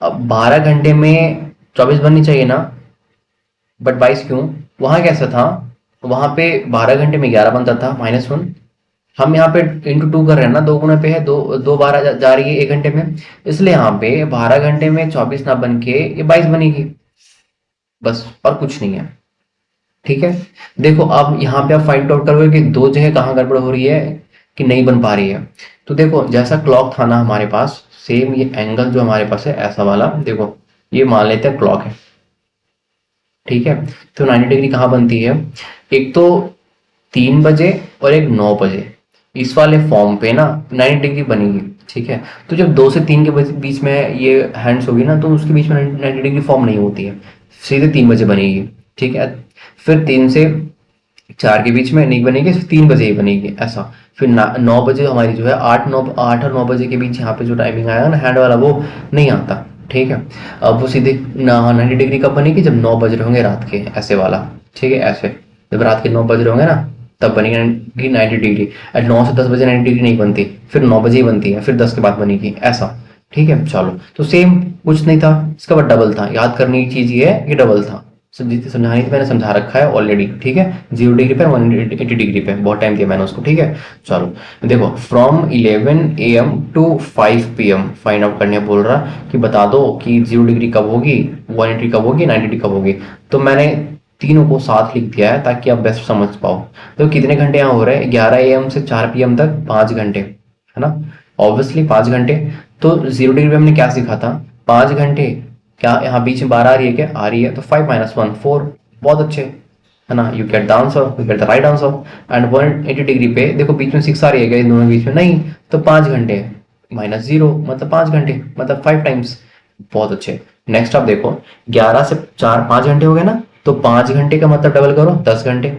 अब 12 घंटे में 24 बननी चाहिए ना, बट 22 क्यों, वहां कैसा था, वहां पे 12 घंटे में 11 बनता था, -1। हम यहाँ पे × 2 कर रहे हैं ना, 2 गुना पे है, दो बार जा रही है 1 घंटे में, इसलिए यहाँ पे 12 घंटे में 24 ना बन के ये 22 बनेगी, बस, और कुछ नहीं है। ठीक है, देखो अब यहाँ पे आप फाइंड आउट करोगे कि दो जगह कहाँ गड़बड़ हो रही है कि नहीं बन पा रही है। तो देखो जैसा क्लॉक था ना हमारे पास, सेम ये एंगल जो हमारे पास है ऐसा वाला, देखो ये मान लेते हैं क्लॉक है। ठीक है, तो 90 डिग्री कहाँ बनती है, एक तो 3 बजे और एक 9 बजे, इस वाले फॉर्म पे ना 90 डिग्री बनेगी। ठीक है, तो जब 2 से 3 के बीच में ये हैंड्स होगी ना, तो उसके बीच में 90 डिग्री फॉर्म नहीं होती है, सीधे 3 बजे बनेगी। ठीक है, फिर 3 से 4 के बीच में नहीं बनेगी, सिर्फ 3 बजे ही बनेगी ऐसा। फिर 9 बजे हमारी जो है, 8 और 9 बजे के बीच यहाँ पे जो टाइमिंग आएगा ना हैंड वाला, वो नहीं आता। ठीक है, अब वो सीधे 90 डिग्री कब बनेगी, जब 9 बज रहे होंगे रात के, ऐसे वाला। ठीक है, ऐसे जब रात के 9 बज रहे होंगे ना, तब बनेगी 90 डिग्री। और 9 से 10 बजे 90 डिग्री नहीं बनती, फिर 9 बजे ही बनती है, फिर 10 के बाद बनेगी ऐसा। ठीक है, चलो तो सेम कुछ नहीं था, इसका बट डबल था। याद करने की चीज ये है कि डबल था, समझानी थी, मैंने समझा रखा है ऑलरेडी। ठीक है, 0 डिग्री पे 180 डिग्री पे, बहुत टाइम दिया मैंने उसको। ठीक है, चलो देखो, from 11 AM to 5 PM find out करने बोल रहा कि बता दो कि 0 डिग्री कब होगी, 180 कब होगी, 90 कब होगी। तो मैंने तीनों को साथ लिख दिया है ताकि आप बेस्ट समझ पाओ। तो कितने घंटे यहाँ हो रहे हैं, 11 AM से 4 PM तक 5 घंटे, है ना, ऑब्वियसली 5 घंटे। तो 0 डिग्री पे हमने क्या सीखा था, 5 घंटे। क्या यहाँ बीच में 12 आ रही है, क्या आ रही है, तो 5 - 1 4, बहुत अच्छे, है ना, you get the answer, you get the right answer. And 180 degree पे देखो बीच में 6 आ रही है क्या, इन दोनों के बीच में नहीं, तो 5 घंटे -0 मतलब 5 घंटे, मतलब 5 टाइम्स, बहुत अच्छे। नेक्स्ट आप देखो, 11 से 4 5 घंटे हो गए ना, तो 5 घंटे का मतलब डबल करो, 10 घंटे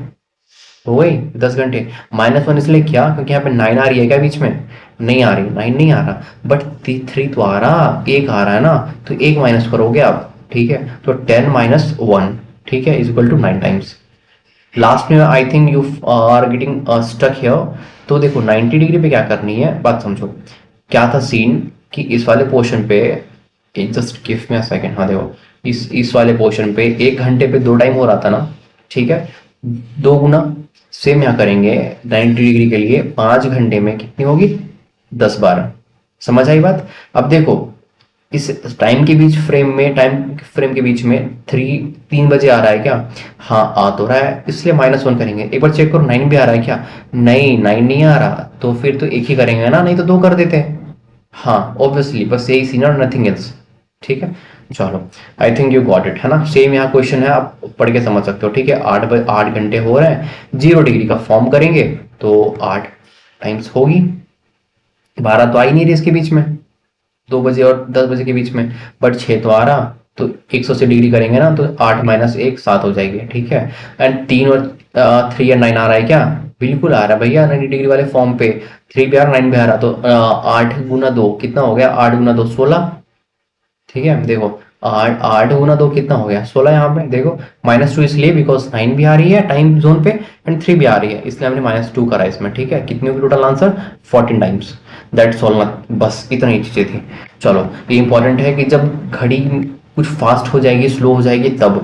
हो गई, 10 घंटे। -1 इसलिए क्या, क्योंकि यहाँ पे 9 आ रही है क्या बीच में, नहीं आ रही, 9 नहीं आ रहा, बट 3 तो आ रहा, एक आ रहा है ना, तो एक माइनस करोगे आप। ठीक है, तो 10 - 1, ठीक है, is equal to 9 times. Last में I think you are getting stuck here. तो देखो 90 डिग्री पे क्या करनी है, बात समझो। क्या था सीन कि इस वाले पोर्शन पे, just give me a second, हाँ देखो, इस वाले पोर्शन पे 1 घंटे पे 2 टाइम हो रहा था ना। ठीक है, 2 गुना, सेम यहाँ करेंगे 90 डिग्री के लिए, 5 घंटे में कितनी होगी, 10 12। समझ आई बात। अब देखो इस टाइम के बीच फ्रेम में, टाइम फ्रेम के बीच में 3 बजे आ रहा है क्या, हाँ आ तो रहा है, इसलिए -1 करेंगे। एक बार चेक करो 9 भी आ रहा है क्या, नहीं 9 नहीं आ रहा, तो फिर तो एक ही करेंगे ना, नहीं तो 2 कर देते हैं। हाँ ऑब्वियसली, बस यही सीन और नथिंग एल्स। ठीक है, चलो आई थिंक यू गॉट इट, है ना। सेम यहाँ क्वेश्चन है, आप पढ़ के समझ सकते हो। ठीक है, 8 घंटे हो रहे हैं, 0 डिग्री का फॉर्म करेंगे तो 8 टाइम्स होगी, 12 तो आ ही नहीं रही इसके बीच में, 2 बजे और 10 बजे के बीच में, बट 6 तो आ रहा, तो 180 डिग्री करेंगे ना, तो 8 - 1 7 हो जाएगी। ठीक है, एंड 3 और 9 आ रहा है क्या, बिल्कुल आ रहा है भैया 90 डिग्री वाले फॉर्म पे, 3 भी आ रहा 9 भी आ रहा, तो 8 × 2 कितना हो गया, 8 × 2 16। ठीक है, देखो 8 8 × 2 कितना हो गया, 16। यहाँ पे देखो -2 इसलिए बिकॉज 9 भी आ रही है टाइम जोन पे, एंड 3 भी आ रही है, इसलिए हमने -2 करा इसमें। ठीक है, कितनी होगी total answer, 14 times. That's all, बस इतना ही चीजें थी। चलो ये इंपॉर्टेंट है कि जब घड़ी कुछ फास्ट हो जाएगी, स्लो हो जाएगी, तब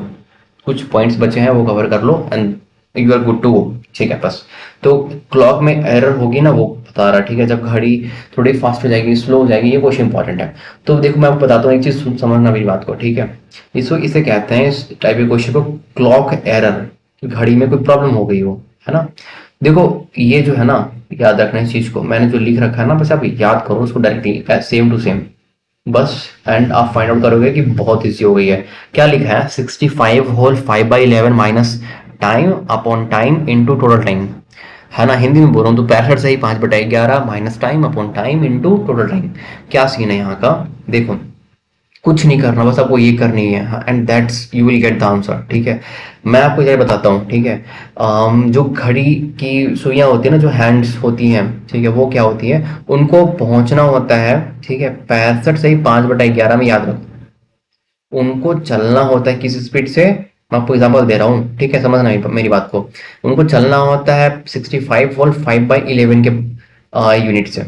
कुछ पॉइंट्स बचे हैं वो कवर कर लो and you are good to go. ठीक है, बस तो क्लॉक में एरर होगी ना, वो बता रहा। ठीक है, जब घड़ी थोड़ी फास्ट हो जाएगी, स्लो हो जाएगी, ये क्वेश्चन इंपॉर्टेंट है। तो देखो मैं आपको बताता हूँ एक चीज, समझना मेरी बात को। ठीक है, इसे कहते हैं, इस टाइप के क्वेश्चन को क्लॉक एरर, घड़ी में कोई प्रॉब्लम हो गई हो, है ना। देखो ये जो है ना, याद रखना इस चीज को, मैंने जो लिख रखा है ना, बस आप याद करो उसको डायरेक्टली सेम टू सेम, बस। एंड आप फाइंड आउट करोगे कि बहुत इजी हो गई है। क्या लिखा है, 65 whole 5/11 minus time upon time into total time, है ना। हिंदी में बोल रहा हूँ तो 65 से ही 5/11 minus time upon time into total time. क्या सीन है यहाँ का, देखो कुछ नहीं करना, बस आपको ये करनी है, and that's you will get the answer. ठीक है, मैं आपको ये बताता हूँ। ठीक है, जो घड़ी की सुइयां होती है ना, जो हैंड्स होती हैं, ठीक है, वो क्या होती है, उनको पहुंचना होता है। ठीक है, 65 से ही 5/11 में, याद रखो उनको चलना होता है किस स्पीड से, मैं आपको एग्जांपल दे रहा हूँ। ठीक है, समझना मेरी बात को, उनको चलना होता है 65 वोल्ट 5/11 के यूनिट से।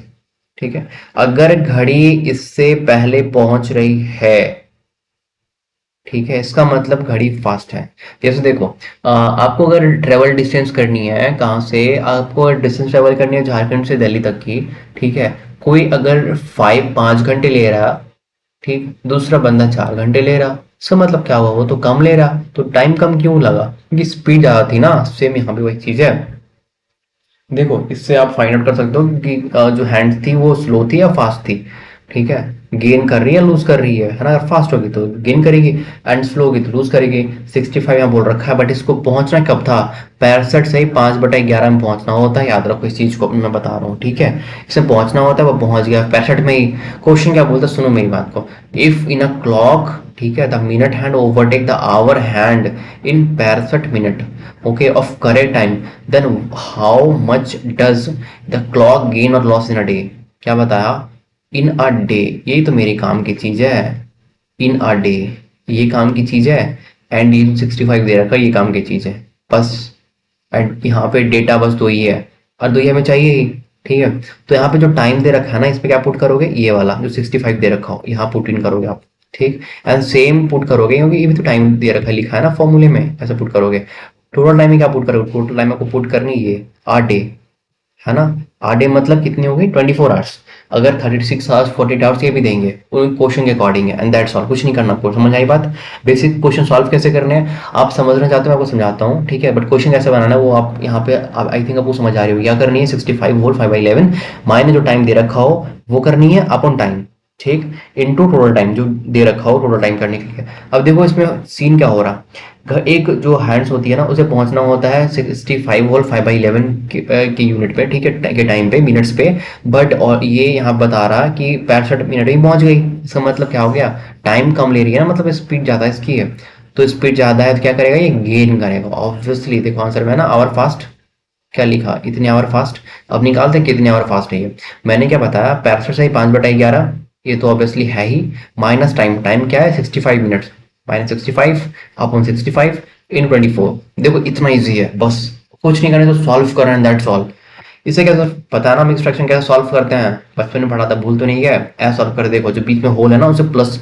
ठीक है, अगर घड़ी इससे पहले पहुंच रही है, ठीक है, इसका मतलब घड़ी फास्ट है। जैसे देखो आपको अगर ट्रेवल डिस्टेंस करनी है, कहाँ से आपको डिस्टेंस ट्रेवल करनी है, झारखंड से दिल्ली तक की। ठीक है, कोई अगर 5 घंटे ले रहा, ठीक, दूसरा बंदा 4 घंटे ले रहा, इसका मतलब क्या हुआ, वो तो कम ले रहा, तो टाइम कम क्यों लगा, क्योंकि स्पीड ज़्यादा थी ना। सेम यहाँ भी वही चीज़ है। देखो इससे आप फाइंड आउट कर सकते हो कि जो हैंड थी वो स्लो थी या फास्ट थी। ठीक है, गेन कर रही है लूज कर रही है ना। अगर फास्ट होगी तो गेन करेगी, एंड स्लो होगी तो लूज करेगी। 65 यहाँ बोल रखा है, बट इसको पहुंचना कब था, 65 से ही 5/11 में पहुंचना होता है। याद रखो इस चीज को मैं बता रहा हूँ, ठीक है। इसमें पहुंचना होता है, वो पहुंच गया 65 में ही। क्वेश्चन क्या बोलता है, सुनो मेरी बात को। इफ इन अ क्लॉक, ठीक है, the minute hand overtake the hour hand in 65 minute, okay, of correct time, then how much does the clock gain or loss in a day? क्या बताया, इन अ डे, यही तो मेरे काम की चीज है। इन अ डे, ये काम की चीज है। एंड ये 65 दे रखा है, ये काम की चीज है बस। एंड यहाँ पे डेटा बस दो ही है, और दो ही हमें चाहिए ही। ठीक है, तो यहाँ पे जो टाइम दे रखा है ना, इस पे क्या पुट करोगे, ये वाला जो 65 दे रखा हो यहाँ पुट इन करोगे आप। ठीक, एंड सेम पुट करोगे, क्योंकि ये भी तो टाइम दे रखा है, लिखा है ना फॉर्मूले में, ऐसे पुट करोगे। टोटल टाइम में क्या पुट करोगे, टोटल टाइम आपको पुट करनी है ये 8 डे, है ना। 8 डे मतलब कितनी हो गई, 24 आवर्स। अगर 36 आवर्स 48 आवर्स ये भी देंगे क्वेश्चन के अकॉर्डिंग है, एंड दैट्स ऑल, कुछ नहीं करना आपको। समझ आई बात। बेसिक क्वेश्चन सॉल्व कैसे करने हैं आप समझना चाहते हो, मैं आपको समझाता हूँ, ठीक है। बट क्वेश्चन कैसे बनाना है वो आप यहाँ पे आई थिंक आपको समझ आ रही हो। क्या करनी है, 65 होल 5/11 माइनस जो टाइम दे रखा हो वो करनी है अपॉन टाइम, ठीक, इनटू टोटल टाइम जो दे रखा हो टोटल टाइम करने के लिए। अब देखो इसमें सीन क्या हो रहा, एक जो हैंड्स होती है ना उसे पहुंचना होता है 65 होल 5/11 के यूनिट पे, ठीक है, के टाइम पे, मिनट्स पे। बट और ये यहाँ बता रहा कि 65 मिनट में पहुंच गई। इसका मतलब क्या हो गया, टाइम कम ले रही है ना, मतलब स्पीड ज्यादा इसकी है। तो स्पीड ज्यादा है तो क्या करेगा, ये गेन करेगा ऑब्वियसली। देखो आंसर में है ना, आवर फास्ट, क्या लिखा, इतने आवर फास्ट। अब निकालते हैं कितने आवर फास्ट है ये। मैंने क्या बताया, 65 से ही 5/11, ये तो ऑब्वियसली है ही। माइनस टाइम, टाइम क्या है 65 मिनट्स, माइनस 65 अपॉन 65 इन 24। देखो इतना इजी है, बस कुछ नहीं करना, तो सॉल्व करना है, दैट्स ऑल। इसे कैसे पता है ना, हम एक्सट्रैक्शन कैसे सॉल्व करते हैं, बचपन में पढ़ा था, भूल तो नहीं गया। ऐसा सॉल्व कर, देखो जो बीच में होल है ना उसे प्लस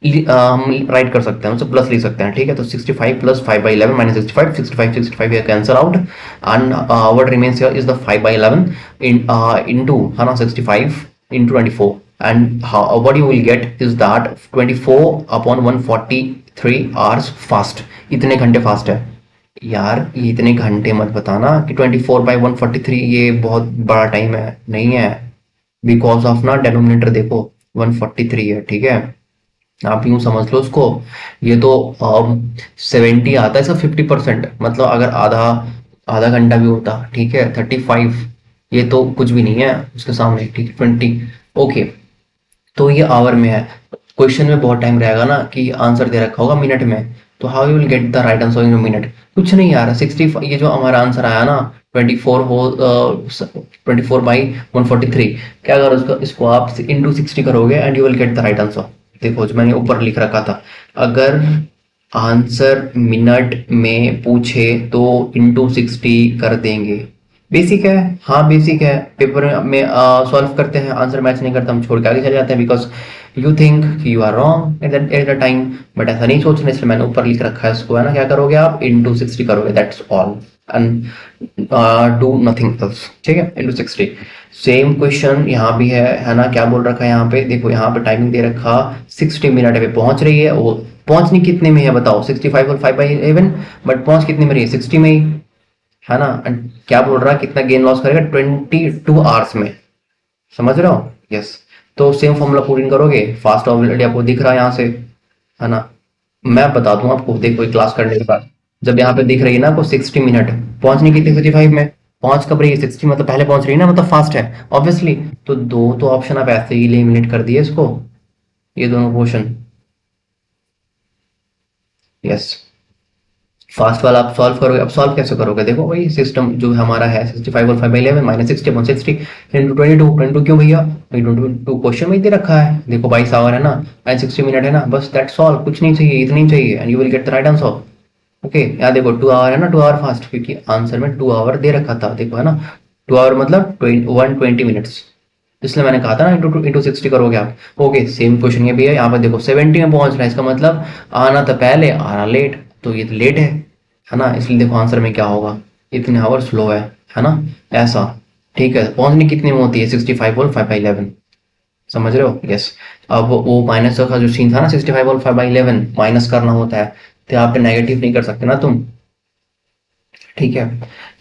हम राइट कर सकते हैं, उसे प्लस लिख सकते हैं, ठीक है। तो 65 प्लस 5/11 माइनस 65, 65 ये cancel out, and what remains here is the 5/11 into, है ना, 65 into 24, and how what you will get is that 24 upon 143 hours fast। इतने घंटे फास्ट है यार, ये इतने घंटे मत बताना कि 24/143 ये बहुत बड़ा टाइम है, नहीं है। बिकॉज ऑफ ना डेनोमिनेटर देखो 143 है, ठीक है। आप यूं समझ लो उसको, ये तो 70 आता है, इसका 50%, मतलब अगर आधा आधा घंटा भी होता, ठीक है, 35, ये तो कुछ भी नहीं है उसके सामने, ठीक है, 20। ओके, तो ये आवर में है। क्वेश्चन में बहुत टाइम रहेगा ना कि आंसर दे रखा होगा मिनट में, तो how you will get the right answer in minute, कुछ नहीं यार। 60, ये जो हमारा आंसर आया ना 24 हो 24/143, क्या अगर उसका इसको आप इंटू 60 करोगे and you will get the right answer. देखो जो मैंने ऊपर लिख रखा था, अगर आंसर मिनट में पूछे तो इंटू 60 कर देंगे। बेसिक है, हाँ बेसिक है। पेपर में सॉल्व करते हैं, आंसर मैच नहीं करता हम छोड़ के आगे चले जाते हैं, बिकॉज यू थिंक कि you are wrong at the time. But ऐसा नहीं सोचना, इसलिए मैंने ऊपर लिख रखा है इसको, है ना। क्या करोगे आप, इंटू 60 करोगे, that's all, and do nothing else, ठीक है, इंटू 60। सेम क्वेश्चन यहाँ भी है ना। क्या बोल रखा है यहाँ पे, देखो यहाँ पे टाइमिंग दे रखा 60 मिनट पे पहुंच रही है। वो पहुंचनी कितने में है बताओ, 65 और 5/11, बट पहुंच कितने में रही है, 60 में ही, है ना। And क्या बोल रहा है, कितना गेन लॉस करेगा, 22 आवर्स में। समझ रहे हो, यस। तो सेम फॉर्मूला पुट इन करोगे, फास्ट ऑलरेडी आपको दिख रहा है यहाँ से, है ना। मैं बता दूं आपको, देखो एक क्लास करने के बाद जब यहाँ पे दिख रही है ना आपको 60 मिनट, पहुंचने कितनी 65 में, पहुंच कब रही है 60, मतलब पहले पहुंच रही है ना, मतलब फास्ट है ऑब्वियसली। तो दो तो ऑप्शन आप ऐसे ही एलिमिनेट कर दिए इसको, ये दोनों क्वेश्चन, यस। फास्ट वाला आप सॉल्व करोगे। अब सॉल्व कैसे करोगे, देखो वही सिस्टम जो हमारा है, 65 और 5/11 माइनस 60/60 इंटू 22 क्यों भैया, 22 क्वेश्चन में ही दे रखा है, देखो 22 आवर है ना एंड 60 मिनट है ना, बस दैट्स ऑल, कुछ नहीं चाहिए, इतना ही चाहिए, and you will get the right answer. Okay, यहाँ देखो 2 आवर है ना, 2 आवर फास्ट, क्योंकि आंसर में 2 आवर दे रखा था, देखो है ना। 2 आवर मतलब 120 मिनट्स, इसलिए मैंने कहा था ना इंटू 60 करोगे आप। ओके, सेम क्वेश्चन ये भी है, यहाँ पर देखो 70 में पहुंच रहा है, इसका मतलब आना था पहले, आना लेट, तो ये तो लेट है ना। इसलिए देखो आंसर में क्या होगा, इतने आवर स्लो है ना, ऐसा। ठीक है, पहुंचनी कितने में होती है, 65 और 5/11, समझ रहे हो? यस। अब वो माइनस का जो सीन था ना 65 और 5/11 माइनस करना होता है, तो यहाँ पे नेगेटिव नहीं कर सकते ना तुम, ठीक है।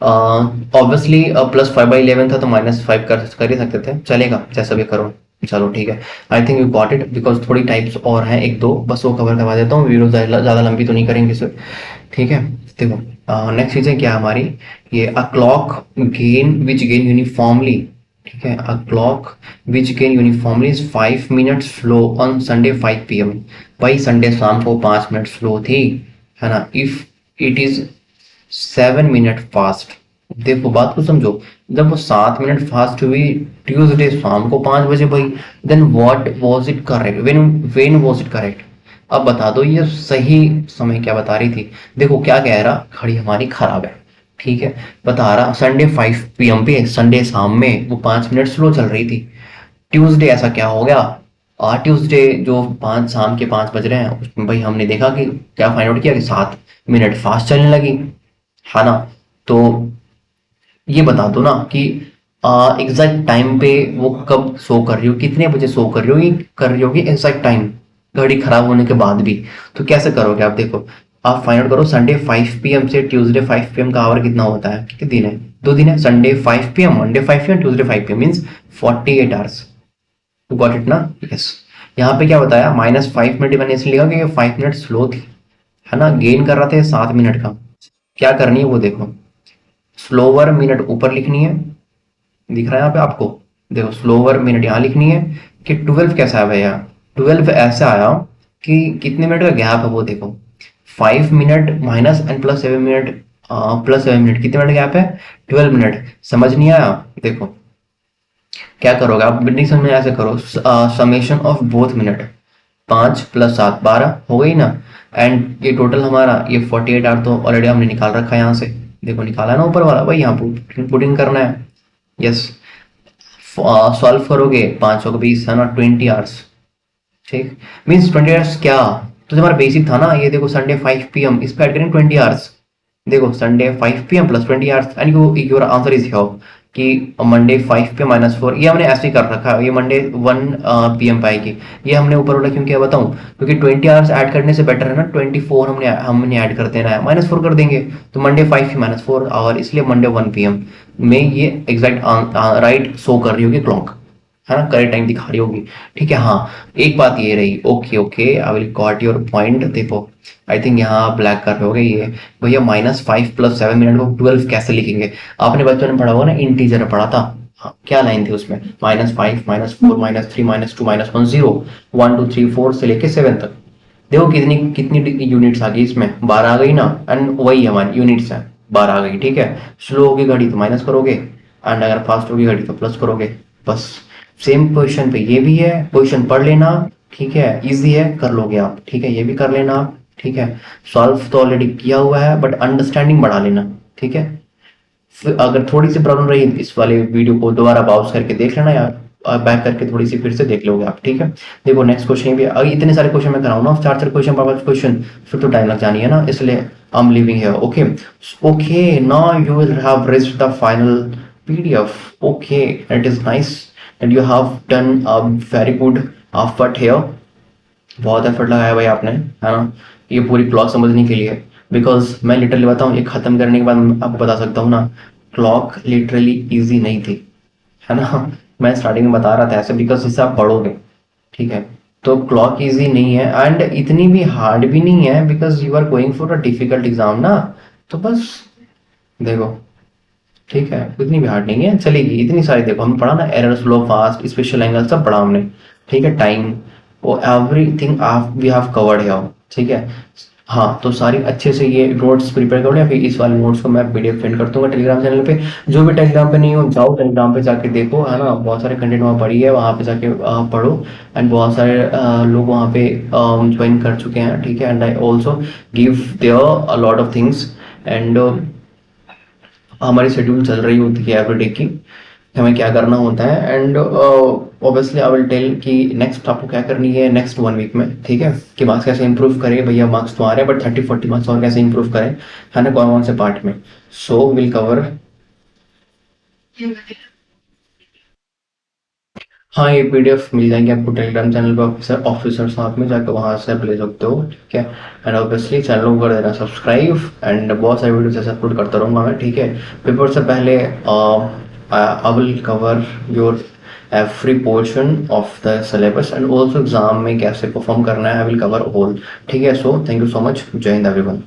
ऑब्वियसली प्लस 5/11 था तो -5 कर ही सकते थे, चलेगा जैसा भी करो। चलो ठीक है, आई think you got it, because थोड़ी टाइप्स और हैं एक दो, बस वो कवर करवा देता हूँ, वीडियो ज़्यादा लंबी तो नहीं करेंगे इसे, ठीक है। देखो नेक्स्ट चीज़ है क्या हमारी, ये a clock gain which gain uniformly, ठीक है, a clock which gain uniformly is 5 minutes slow on Sunday 5 PM। भाई संडे शाम को 5 मिनट स्लो थी, है ना। If it is 7 minute fast, देखो बात को समझो, जब वो 7 मिनट फास्ट हुई ट्यूसडे शाम को 5 बजे भाई, then what was it correct, when was it correct. अब बता दो ये सही समय क्या बता रही थी। देखो क्या कह रहा, घड़ी हमारी खराब है, ठीक है, बता रहा संडे 5 PM पे, संडे शाम में वो 5 मिनट स्लो चल रही थी। ट्यूसडे ऐसा क्या हो गया, ट्यूसडे जो 5 शाम के 5 बज रहे हैं उसमें भाई हमने देखा कि क्या फाइंड आउट किया कि 7 मिनट फास्ट चलने लगी, है ना। तो ये बता दो ना कि एग्जैक्ट टाइम पे वो कब शो कर रही हो, कितने बजे शो कर रही होगी, कर रही होगी एग्जैक्ट टाइम, घड़ी खराब होने के बाद भी। तो कैसे करोगे आप, देखो आप फाइंड आउट करो संडे 5 PM से ट्यूसडे 5 PM का आवर कितना होता है, कितने दिन है, 2 दिन है, Sunday 5 PM, Monday 5 PM, Tuesday 5 PM means 48 hours. तो गॉट इट ना, यस। यहाँ पे क्या बताया, -5 मिनट मैंने इसलिए लिखा क्योंकि 5 मिनट स्लो थी, है ना, गेन कर रहा था 7 मिनट का। क्या करनी है वो देखो, स्लोवर मिनट ऊपर लिखनी है, दिख रहा है यहाँ पे आपको, देखो स्लोवर मिनट यहाँ लिखनी है। कि 12 कैसा आया भैया, 12 ऐसा आया कि कितने मिनट का गैप है वो देखो, 5 minute minus and +7 minute, +7 minute, कितने मिनट गैप है, 12 मिनट। समझ नहीं आया, देखो क्या करोगे आप, बिल्डिंग समझ में ऐसे करो, समेशन ऑफ बोथ मिनट, 5 + 7 12 हो गई ना। एंड ये टोटल हमारा ये 48 आवर तो ऑलरेडी हमने निकाल रखा है यहाँ से, देखो निकाला है ना ऊपर वाला, भाई यहाँ पुटिंग करना है, यस। सॉल्व करोगे 5 को 20 है ना, 20 आवर्स, ठीक, मीन्स 20 आवर्स क्या, तो हमारा बेसिक था ना ये, देखो संडे 5 PM, इस पे ऐड करेंगे 20 आवर्स, देखो Sunday 5 PM +20 hours, and your answer is here कि मंडे 5 PM -4, ये हमने ऐसे ही कर रखा है, ये मंडे 1 PM पाएगी। ये हमने ऊपर वाला क्यों किया बताऊं, क्योंकि 20 आवर्स ऐड करने से बेटर है ना 24 हमने ऐड कर देना है, -4 कर देंगे, तो मंडे 5 -4 आवर, इसलिए मंडे 1 PM में ये एग्जैक्ट राइट शो कर रही होगी क्लॉक, है ना, करेक्ट टाइम दिखा रही होगी, ठीक है। हाँ एक बात ये रही, okay okay I will got your point. देखो आई थिंक यहाँ ब्लैक कर रहे होगे ये, भैया -5 + 7 मिनट को 12 कैसे लिखेंगे, आपने बचपन में पढ़ा होगा ना, इंटीजर पढ़ा था, हाँ, क्या लाइन थी उसमें, -5 -4 -3 -2 -1 0 1 2 3 4 से लेके 7 तक, देखो कितनी कितनी यूनिट्स आ गई इसमें, 12 आ गई ना, एंड वही हमारी यूनिट्स है, 12 आ गई, ठीक है। स्लो होगी घड़ी तो माइनस करोगे, एंड अगर फास्ट होगी घड़ी तो प्लस करोगे, बस। सेम पोजीशन पे ये भी है, पोजीशन पढ़ लेना, ठीक है, इजी है, कर लोगे आप, ठीक है, ये भी कर लेना आप, ठीक है। सॉल्व तो ऑलरेडी किया हुआ है, बट अंडरस्टैंडिंग बढ़ा लेना, ठीक है। फिर अगर थोड़ी सी प्रॉब्लम रही इस वाले वीडियो को दोबारा पॉज करके देख लेना यार, बैक करके थोड़ी सी फिर से देख लोगे आप, ठीक है। देखो नेक्स्ट क्वेश्चन भी, अगर इतने सारे क्वेश्चन मैं कराऊँ ना, 4 4 क्वेश्चन 5 5 क्वेश्चन, फिर तो टाइम लग जानी है ना, इसलिए I am living here, okay. Okay now you will have reached the final PDF, okay, it is nice and you have done a very good effort here, बहुत एफर्ट लगाया भाई आपने, है ना, ये पूरी क्लॉक समझने के लिए। बिकॉज मैं लिटरली बताऊँ, ये खत्म करने के बाद मैं आपको बता सकता हूँ ना, क्लॉक लिटरली इजी नहीं थी, है ना। मैं स्टार्टिंग में बता रहा था ऐसे, बिकॉज इससे आप पढ़ोगे, ठीक है। तो क्लॉक इजी नहीं है एंड इतनी भी हार्ड भी नहीं है, because you are going for a difficult exam ना, तो बस देखो, ठीक है, इतनी भी हार्ड नहीं है, चलेगी, इतनी सारी देखो हमने पढ़ा ना, error, slow, fast, special angle, सब पढ़ा हमने, ठीक है, टाइम, वो everything we have covered here, ठीक है। हाँ तो सारी अच्छे से ये नोट्स प्रिपेयर करो, या फिर इस वाले नोट्स को मैं PDF सेंड कर दूंगा टेलीग्राम चैनल पे। जो भी टेलीग्राम पे नहीं हो, जाओ टेलीग्राम पे जाके देखो, है ना, बहुत सारे कंटेंट वहाँ पड़ी है, वहाँ पे जाके पढ़ो। एंड बहुत सारे लोग वहाँ पे ज्वाइन कर चुके हैं, ठीक है, and I also give there a lot of things, and हमारी शेड्यूल चल रही होती है एवरीडे की, कि हमें क्या करना होता है। And obviously I will tell कि नेक्स्ट आपको क्या करनी है नेक्स्ट 1 वीक में, ठीक है, कि मार्क्स कैसे इंप्रूव करें, भैया मार्क्स तो आ रहे हैं बट 30 40 मार्क्स और कैसे इंप्रूव करें, है ना, कौन कौन से पार्ट में। सो विल कवर हाँ, ये पीडीएफ मिल जाएंगे आपको टेलीग्राम चैनल पे, ऑफिसर साहब में जाकर वहाँ से आप ले सकते हो, ठीक है। एंड ऑब्वियसली चैनल को कर देना सब्सक्राइब, एंड बहुत सारी वीडियोस ऐसे अपलोड करता रहूँगा मैं, ठीक है। पेपर से पहले I will cover your every portion of the syllabus, and also exam में कैसे परफॉर्म करना है, आई विल कवर ऑल, ठीक है। So thank you so much, जय हिंद एवरीवन।